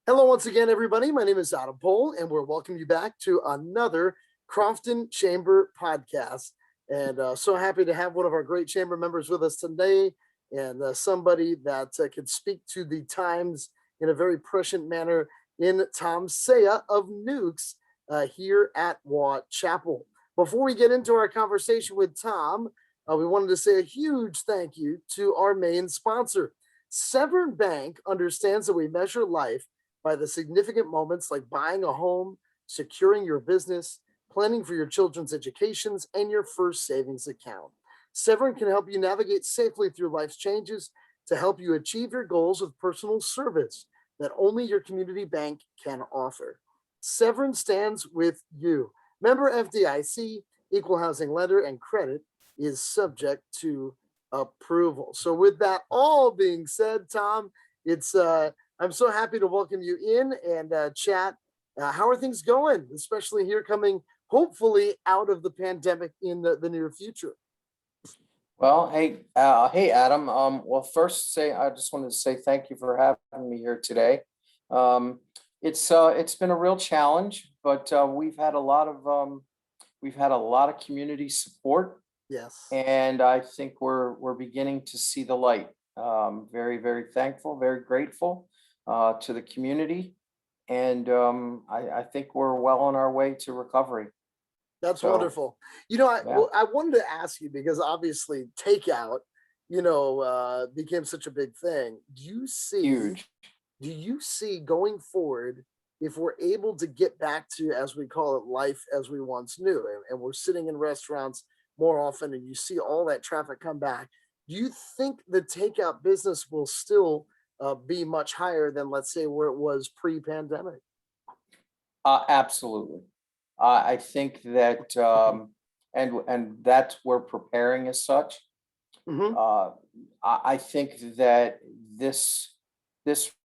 Hello, once again, everybody. My name is Adam Pohl, and we're welcoming you back to another Crofton Chamber podcast. And so happy to have one of our great chamber members with us today, and somebody that can speak to the times in a very prescient manner in Tom Saia of Newk's here at Waugh Chapel. Before we get into our conversation with Tom, we wanted to say a huge thank you to our main sponsor. Severn Bank understands that we measure life by the significant moments like buying a home, securing your business, planning for your children's educations, and your first savings account. Severn can help you navigate safely through life's changes to help you achieve your goals with personal service that only your community bank can offer. Severn stands with you. Member FDIC, equal housing lender, and credit is subject to approval. So, with that all being said, Tom, it's I'm so happy to welcome you in and chat. How are things going, especially here coming hopefully out of the pandemic in the near future? Well, hey, Adam. Well, first, I just wanted to say thank you for having me here today. Um, it's been a real challenge, but we've had a lot of community support, Yes, and I think we're beginning to see the light. Very, very thankful, very grateful to the community, and I think we're well on our way to recovery. that's So, wonderful. yeah, I wanted to ask you because obviously takeout, became such a big thing. huge. Do you see going forward, if we're able to get back to, as we call it, life as we once knew, and we're sitting in restaurants more often and you see all that traffic come back, do you think the takeout business will still be much higher than, let's say, where it was pre-pandemic? Absolutely. I think that, and that we're preparing as such. Hmm. Uh, I think that this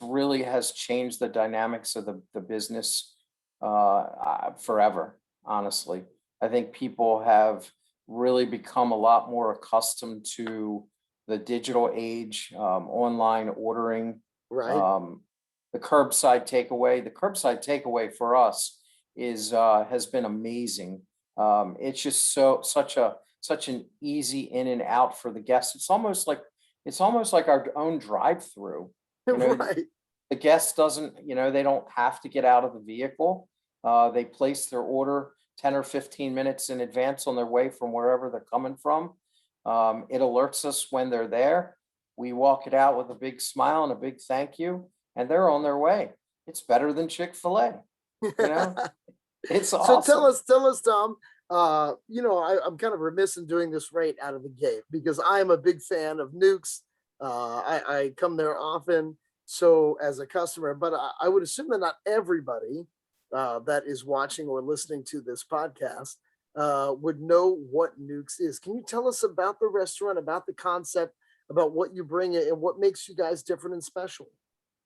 really has changed the dynamics of the business forever. Honestly, I think people have really become a lot more accustomed to the digital age, online ordering, Right? um, the curbside takeaway. The curbside takeaway for us is has been amazing. It's just such an easy in and out for the guests. It's almost like our own drive-through. You know, Right. the guest doesn't, they don't have to get out of the vehicle. They place their order 10 or 15 minutes in advance on their way from wherever they're coming from. It alerts us when they're there. We walk it out with a big smile and a big thank you, and they're on their way. It's better than Chick-fil-A, you know? It's So awesome. tell us, Tom. I'm kind of remiss in doing this right out of the gate because I am a big fan of Nukes. I come there often, so as a customer, but I would assume that not everybody that is watching or listening to this podcast would know what Nukes is. Can you tell us about the restaurant, about the concept, about what you bring it, and what makes you guys different and special?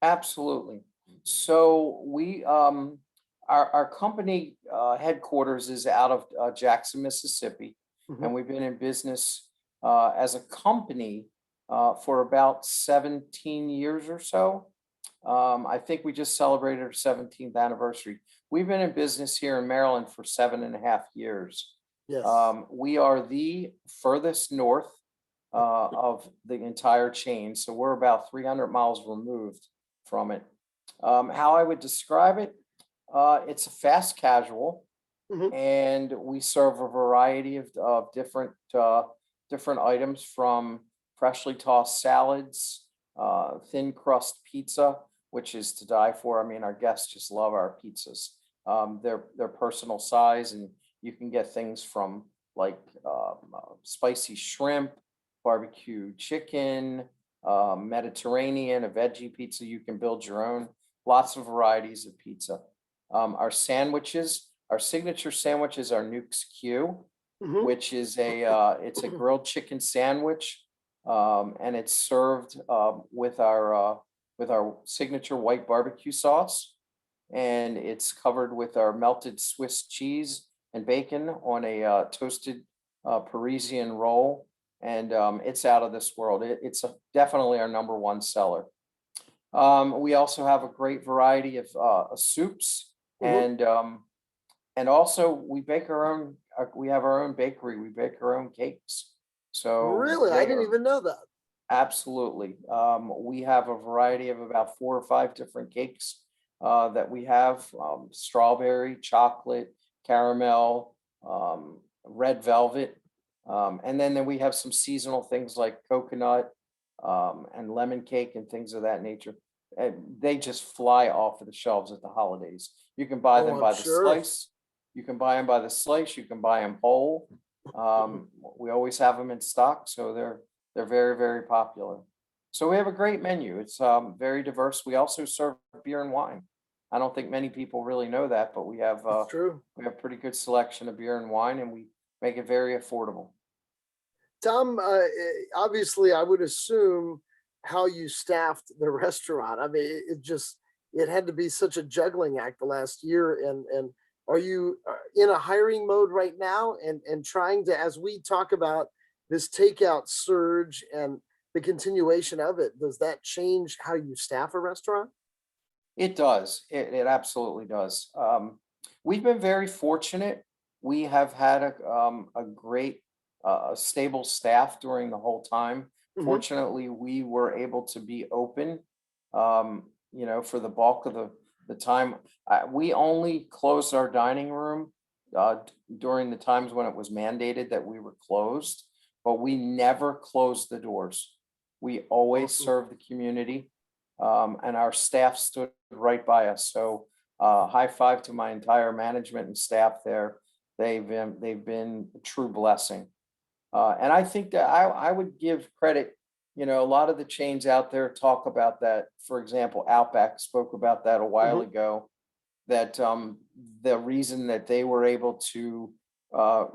Absolutely. So our company headquarters is out of Jackson, Mississippi, Hmm. and we've been in business as a company for about 17 years or so. I think we just celebrated our 17th anniversary. We've been in business here in Maryland for 7.5 years. Yes. We are the furthest north of the entire chain, so we're about 300 miles removed from it. How I would describe it, it's a fast casual, Hmm. and we serve a variety of different items from freshly tossed salads, thin crust pizza, which is to die for. I mean, our guests just love our pizzas. They're personal size, and you can get things from like spicy shrimp, barbecue chicken, Mediterranean, a veggie pizza. You can build your own. Lots of varieties of pizza. Our sandwiches, our signature sandwich is our Newk's Q, Hmm. which is it's a grilled chicken sandwich, and it's served with our signature white barbecue sauce, and it's covered with our melted Swiss cheese and bacon on a toasted Parisian roll, and it's out of this world. It's definitely our number one seller. We also have a great variety of soups, Mhm. and also we bake our own. We have our own bakery. We bake our own cakes. So Really? I they didn't are even know that. absolutely. We have a variety of about 4 or 5 different cakes that we have: strawberry, chocolate, caramel, red velvet, and then we have some seasonal things like coconut and lemon cake and things of that nature. And they just fly off of the shelves at the holidays. You can buy Oh, them I'm by the sure. slice. You can buy them by the slice. You can buy them whole. We always have them in stock, so they're very, very popular. So we have a great menu. It's very diverse. We also serve beer and wine. I don't think many people really know that, but It's true. we have pretty good selection of beer and wine, and we make it very affordable. Tom, obviously, I would assume how you staffed the restaurant. I mean, it just it had to be such a juggling act the last year. And are you in a hiring mode right now? And trying to, as we talk about this takeout surge and the continuation of it, does that change how you staff a restaurant? It does. It absolutely does. We've been very fortunate. We have had a great, stable staff during the whole time. Hmm. Fortunately, we were able to be open, for the bulk of the time. We only closed our dining room during the times when it was mandated that we were closed, but we never closed the doors. We always Awesome. served the community, and our staff stood right by us. So high five to my entire management and staff there. They've been a true blessing. And I think that I would give credit. A lot of the chains out there talk about that. For example, Outback spoke about that a while Hmm. ago. That the reason that they were able to, uh,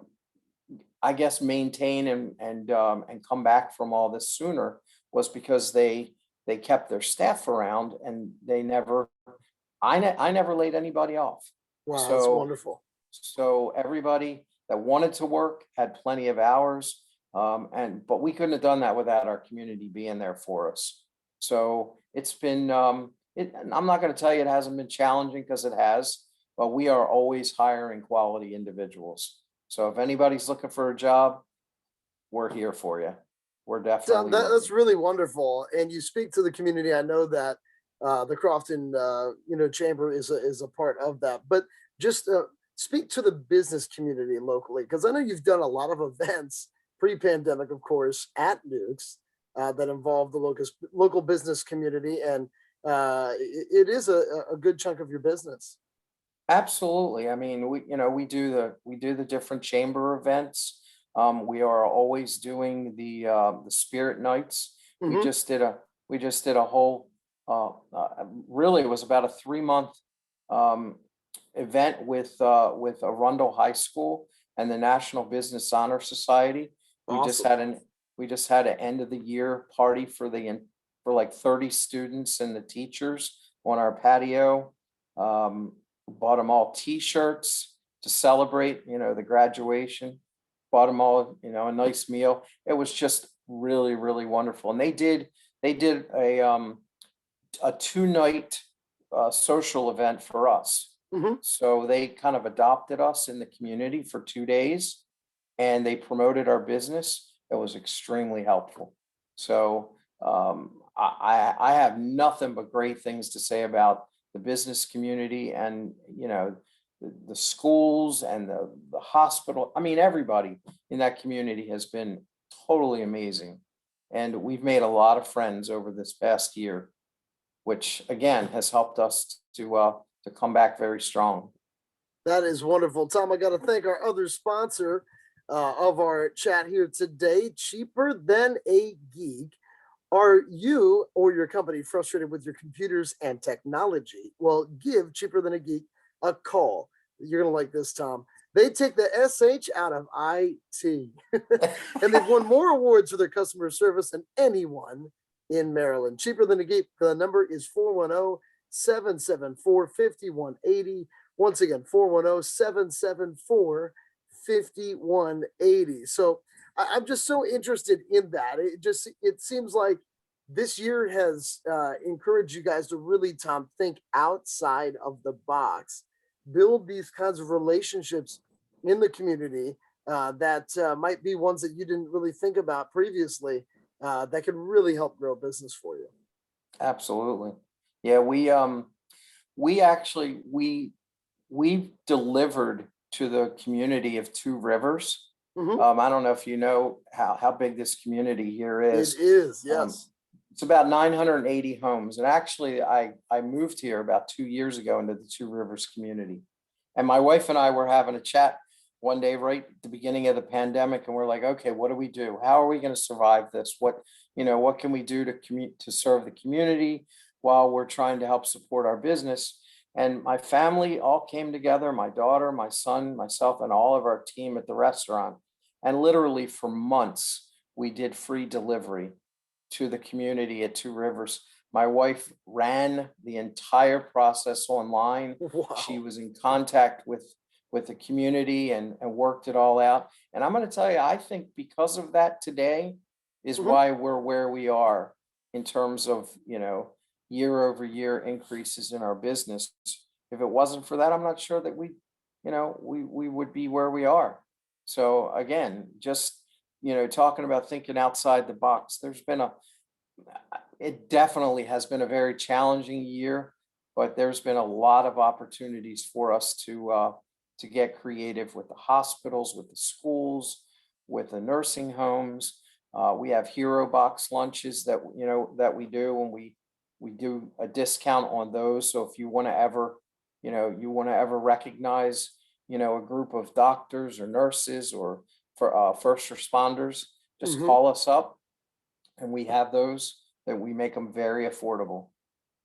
I guess, maintain and come back from all this sooner was because they kept their staff around, and they never I never laid anybody off. Wow, that's So wonderful. everybody that wanted to work had plenty of hours, but we couldn't have done that without our community being there for us. So it's been and I'm not going to tell you it hasn't been challenging, because it has, but we are always hiring quality individuals. So if anybody's looking for a job, we're here for you. We're Tom, definitely that's looking. really wonderful, and you speak to the community. I know that the Crofton, chamber is a part of that. But just speak to the business community locally, because I know you've done a lot of events pre-pandemic, of course, at Newk's that involve the local business community, and it is a good chunk of your business. Absolutely. I mean, we do the different chamber events. We are always doing the spirit nights. We Hmm. just did a we just did a whole really it was about a 3 month um, event with Arundel High School and the National Business Honor Society. We just Awesome. had an we just had an end of the year party for like 30 students and the teachers on our patio. Um, Bought them all T-shirts to celebrate, the graduation. Bought them all, a nice meal. It was just really, really wonderful. And they did a 2 night social event for us. Hmm. So they kind of adopted us in the community for 2 days, and they promoted our business. It was extremely helpful. So I have nothing but great things to say about the business community, and the schools and the hospital. I mean, everybody in that community has been totally amazing, and we've made a lot of friends over this past year, which again has helped us to come back very strong. That is wonderful. Tom, I got to thank our other sponsor of our chat here today, Cheaper Than a Geek. Are you or your company frustrated with your computers and technology? Well, give Cheaper Than a Geek a call. You're going to like this, Tom. They take the SH out of IT, and they've won more awards for their customer service than anyone in Maryland. Cheaper Than a Geek. The number is 410-774-5180. Once again, 410-774-5180. So I'm just so interested in that. It seems like this year has encouraged you guys to really, Tom, think outside of the box, build these kinds of relationships in the community that might be ones that you didn't really think about previously that could really help grow business for you. Absolutely. Yeah, we actually we delivered to the community of Two Rivers. Hmm. I don't know if you know how big this community here It is. is, Um, yes. it's about 980 homes. And actually, I moved here about 2 years ago into the Two Rivers community. And my wife and I were having a chat one day right at the beginning of the pandemic, and we're like, okay, what do we do? How are we going to survive this? What can we do to serve the community while we're trying to help support our business? And my family all came together, my daughter, my son, myself, and all of our team at the restaurant. And literally for months, we did free delivery to the community at Two Rivers. My wife ran the entire process online. She Wow. was in contact with the community and worked it all out. And I'm going to tell you, I think because of that today is Hmm. why we're where we are in terms of, year over year increases in our business. If it wasn't for that, I'm not sure that we would be where we are. So again, just, talking about thinking outside the box, it definitely has been a very challenging year, but there's been a lot of opportunities for us to get creative with the hospitals, with the schools, with the nursing homes. We have hero box lunches that we do, and we do a discount on those. So if you want to ever recognize, a group of doctors or nurses or for first responders, just Hmm. call us up, and we have those that we make them very affordable.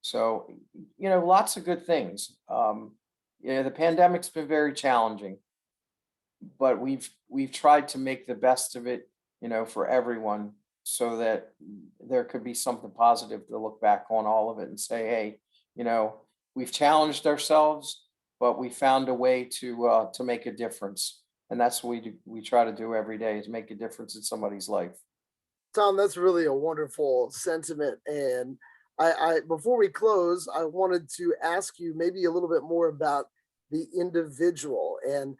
So, lots of good things. The pandemic's been very challenging, but we've tried to make the best of it, for everyone, so that there could be something positive to look back on all of it and say, hey, we've challenged ourselves, but we found a way to make a difference. And that's what we try to do every day, is make a difference in somebody's life. Tom, that's really a wonderful sentiment. And before we close, I wanted to ask you maybe a little bit more about the individual and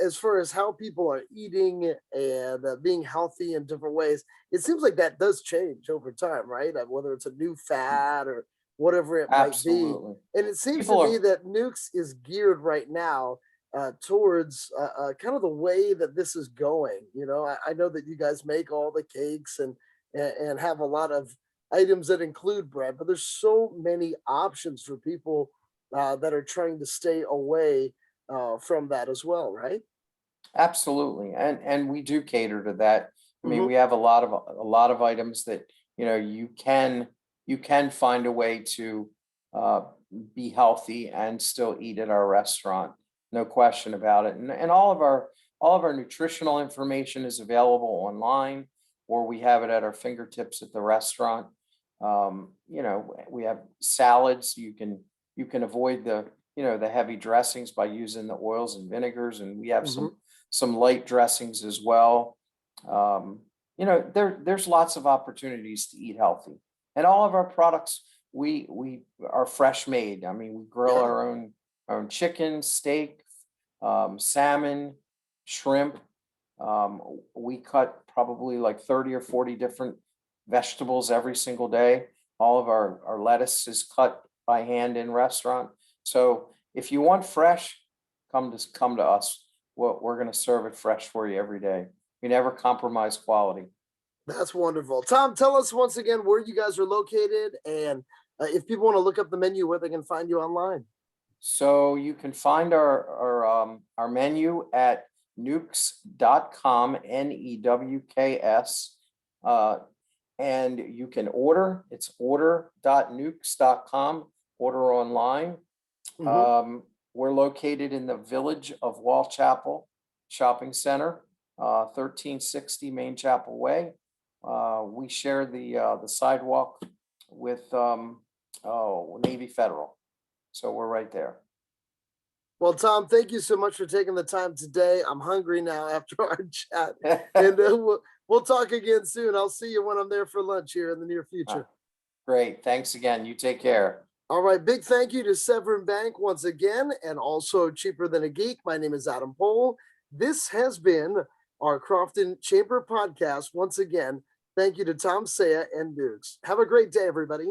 as far as how people are eating and being healthy in different ways. It seems like that does change over time, right? Whether it's a new fad or whatever it might be. Absolutely. And it seems to People me are that Nukes is geared right now towards kind of the way that this is going. I know that you guys make all the cakes and have a lot of items that include bread, but there's so many options for people that are trying to stay away from that as well, right? Absolutely, and we do cater to that. I mean, Hmm. we have a lot of items that, you can find a way to uh, be healthy and still eat at our restaurant. No question about it. And all of our nutritional information is available online, or we have it at our fingertips at the restaurant. We have salads. You can avoid the heavy dressings by using the oils and vinegars, and we have Hmm. some light dressings as well. There's lots of opportunities to eat healthy, and all of our products we are fresh made. I mean, we grill Yeah. our own chicken, steak, salmon, shrimp. We cut probably like 30 or 40 different vegetables every single day. All of our lettuce is cut by hand in restaurant. So if you want fresh, come to us. We're going to serve it fresh for you every day. We never compromise quality. That's wonderful. Tom, tell us once again where you guys are located and if people want to look up the menu, where they can find you online. So you can find our menu at newks.com, Newks. Uh, and you can order. It's order.newks.com. Order online. Hmm. Um, we're located in the village of Waugh Chapel Shopping Center, 1360 Main Chapel Way. We share the sidewalk with Navy Federal, so we're right there. Well, Tom, thank you so much for taking the time today. I'm hungry now after our chat, and We'll talk again soon. I'll see you when I'm there for lunch here in the near Uh, future. Great. Thanks again. You take care. All right. Big thank you to Severn Bank once again, and also Cheaper Than a Geek. My name is Adam Pohl. This has been our Crofton Chamber podcast. Once again, thank you to Tom Saia and Newks. Have a great day, everybody.